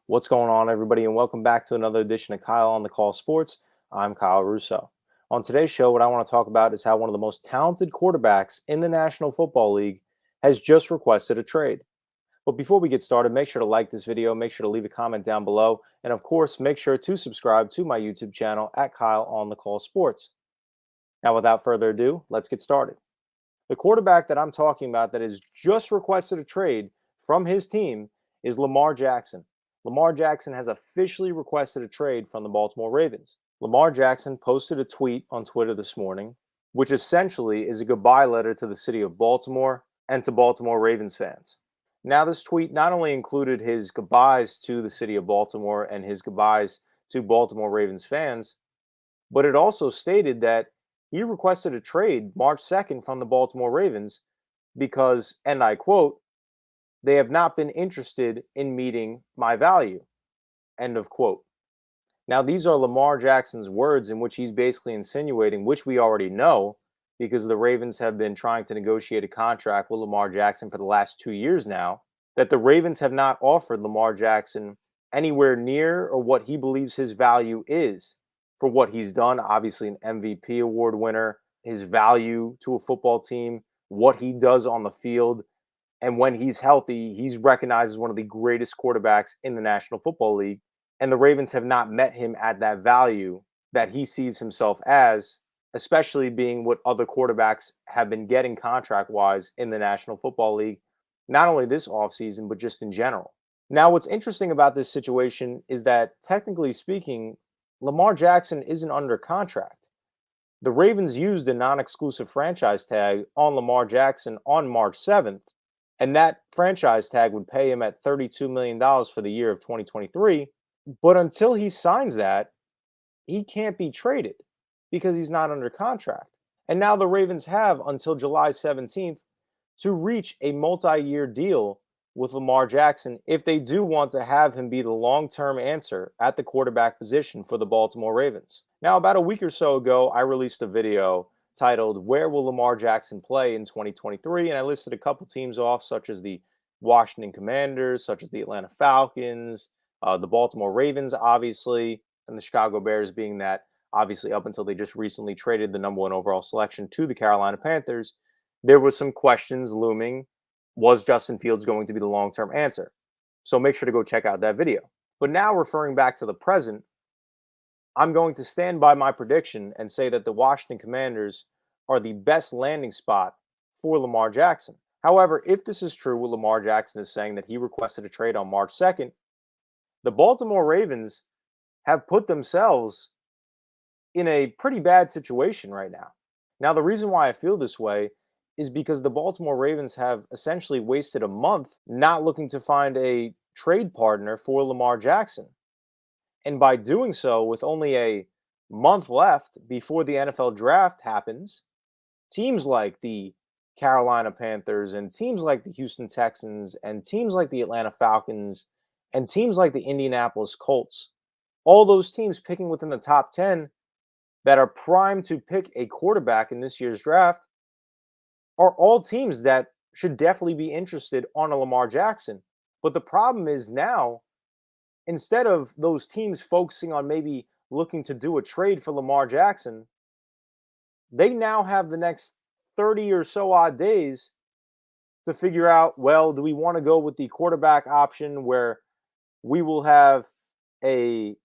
What's going on, everybody, and welcome back to another edition of Kyle on the Call Sports. I'm Kyle Russo. On today's show, what I want to talk about is how one of the most talented quarterbacks in the National Football League has just requested a trade. But before we get started, make sure to like this video, make sure to leave a comment down below, and of course, make sure to subscribe to my YouTube channel at Kyle on the Call Sports. Now, without further ado, let's get started. The quarterback that I'm talking about that has just requested a trade from his team is Lamar Jackson. Lamar Jackson has officially requested a trade from the Baltimore Ravens. Lamar Jackson posted a tweet on Twitter this morning, which essentially is a goodbye letter to the city of Baltimore and to Baltimore Ravens fans. Now, this tweet not only included his goodbyes to the city of Baltimore and his goodbyes to Baltimore Ravens fans, but it also stated that he requested a trade March 2nd from the Baltimore Ravens because, and I quote, they have not been interested in meeting my value, end of quote. Now, these are Lamar Jackson's words in which he's basically insinuating, which we already know, because the Ravens have been trying to negotiate a contract with Lamar Jackson for the last 2 years now, that the Ravens have not offered Lamar Jackson anywhere near or what he believes his value is for what he's done. Obviously, an MVP award winner, his value to a football team, what he does on the field. And when he's healthy, he's recognized as one of the greatest quarterbacks in the National Football League. And the Ravens have not met him at that value that he sees himself as, especially being what other quarterbacks have been getting contract wise in the National Football League, not only this offseason, but just in general. Now, what's interesting about this situation is that, technically speaking, Lamar Jackson isn't under contract. The Ravens used a non exclusive franchise tag on Lamar Jackson on March 7th, and that franchise tag would pay him at $32 million for the year of 2023. But until he signs that, he can't be traded because he's not under contract. And now the Ravens have until July 17th to reach a multi-year deal with Lamar Jackson if they do want to have him be the long-term answer at the quarterback position for the Baltimore Ravens. Now, about a week or so ago, I released a video titled "Where Will Lamar Jackson Play in 2023?" And I listed a couple teams off, such as the Washington Commanders, such as the Atlanta Falcons, the Baltimore Ravens, obviously, and the Chicago Bears being that, obviously, up until they just recently traded the number one overall selection to the Carolina Panthers, there was some questions looming. Was Justin Fields going to be the long-term answer? So make sure to go check out that video. But now, referring back to the present, I'm going to stand by my prediction and say that the Washington Commanders are the best landing spot for Lamar Jackson. However, if this is true, what Lamar Jackson is saying that he requested a trade on March 2nd, the Baltimore Ravens have put themselves in a pretty bad situation right now. Now, the reason why I feel this way is because the Baltimore Ravens have essentially wasted a month not looking to find a trade partner for Lamar Jackson. And by doing so, with only a month left before the NFL draft happens, teams like the Carolina Panthers and teams like the Houston Texans and teams like the Atlanta Falcons and teams like the Indianapolis Colts, all those teams picking within the top 10 that are primed to pick a quarterback in this year's draft are all teams that should definitely be interested on a Lamar Jackson. But the problem is now, instead of those teams focusing on maybe looking to do a trade for Lamar Jackson, they now have the next 30 or so odd days to figure out, well, do we want to go with the quarterback option where we will have a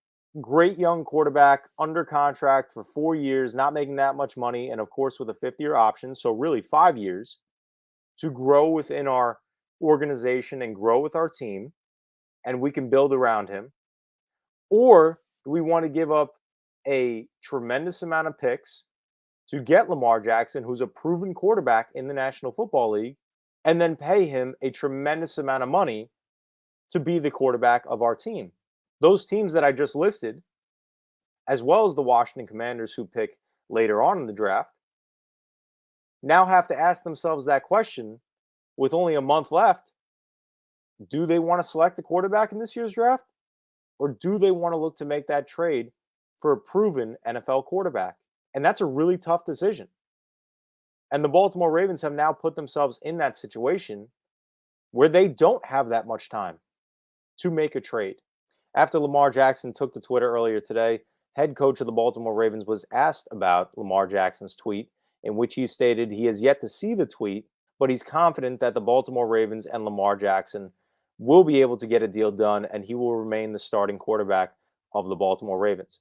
great young quarterback under contract for 4 years, not making that much money, and of course with a fifth-year option, so really 5 years, to grow within our organization and grow with our team, and we can build around him? Or do we want to give up a tremendous amount of picks to get Lamar Jackson, who's a proven quarterback in the National Football League, and then pay him a tremendous amount of money to be the quarterback of our team? Those teams that I just listed, as well as the Washington Commanders who pick later on in the draft, now have to ask themselves that question with only a month left. Do they want to select a quarterback in this year's draft? Or do they want to look to make that trade for a proven NFL quarterback? And that's a really tough decision. And the Baltimore Ravens have now put themselves in that situation where they don't have that much time to make a trade. After Lamar Jackson took to Twitter earlier today, head coach of the Baltimore Ravens was asked about Lamar Jackson's tweet, in which he stated he has yet to see the tweet, but he's confident that the Baltimore Ravens and Lamar Jackson will be able to get a deal done and he will remain the starting quarterback of the Baltimore Ravens.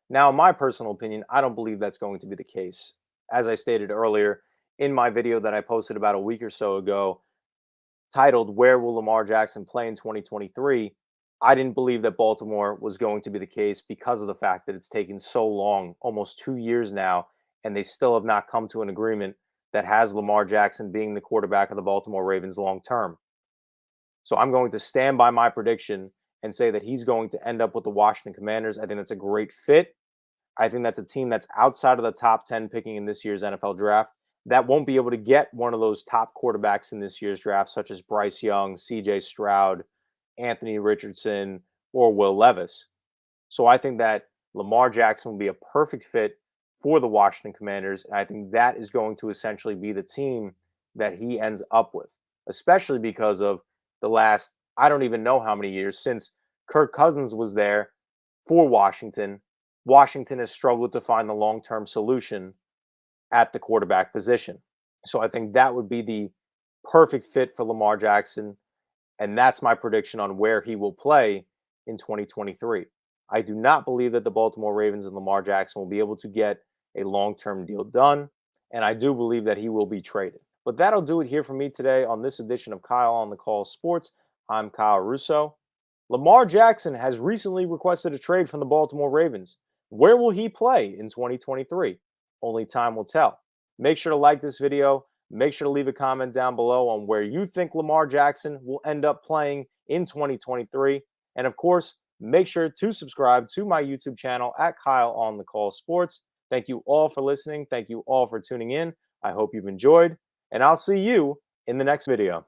Now, in my personal opinion, I don't believe that's going to be the case. As I stated earlier in my video that I posted about a week or so ago, titled Where Will Lamar Jackson Play in 2023? I didn't believe that Baltimore was going to be the case because of the fact that it's taken so long, almost 2 years now, and they still have not come to an agreement that has Lamar Jackson being the quarterback of the Baltimore Ravens long term. So I'm going to stand by my prediction and say that he's going to end up with the Washington Commanders. I think that's a great fit. I think that's a team that's outside of the top 10 picking in this year's NFL draft that won't be able to get one of those top quarterbacks in this year's draft, such as Bryce Young, CJ Stroud, Anthony Richardson, or Will Levis. So I think that Lamar Jackson will be a perfect fit for the Washington Commanders. And I think that is going to essentially be the team that he ends up with, especially because of the last, I don't even know how many years since Kirk Cousins was there for Washington. Washington has struggled to find the long term solution at the quarterback position. So I think that would be the perfect fit for Lamar Jackson. And that's my prediction on where he will play in 2023. I do not believe that the Baltimore Ravens and Lamar Jackson will be able to get a long term deal done. And I do believe that he will be traded. But that'll do it here for me today on this edition of Kyle on the Call Sports. I'm Kyle Russo. Lamar Jackson has recently requested a trade from the Baltimore Ravens. Where will he play in 2023? Only time will tell. Make sure to like this video. Make sure to leave a comment down below on where you think Lamar Jackson will end up playing in 2023. And of course, make sure to subscribe to my YouTube channel at Kyle on the Call Sports. Thank you all for listening. Thank you all for tuning in. I hope you've enjoyed, and I'll see you in the next video.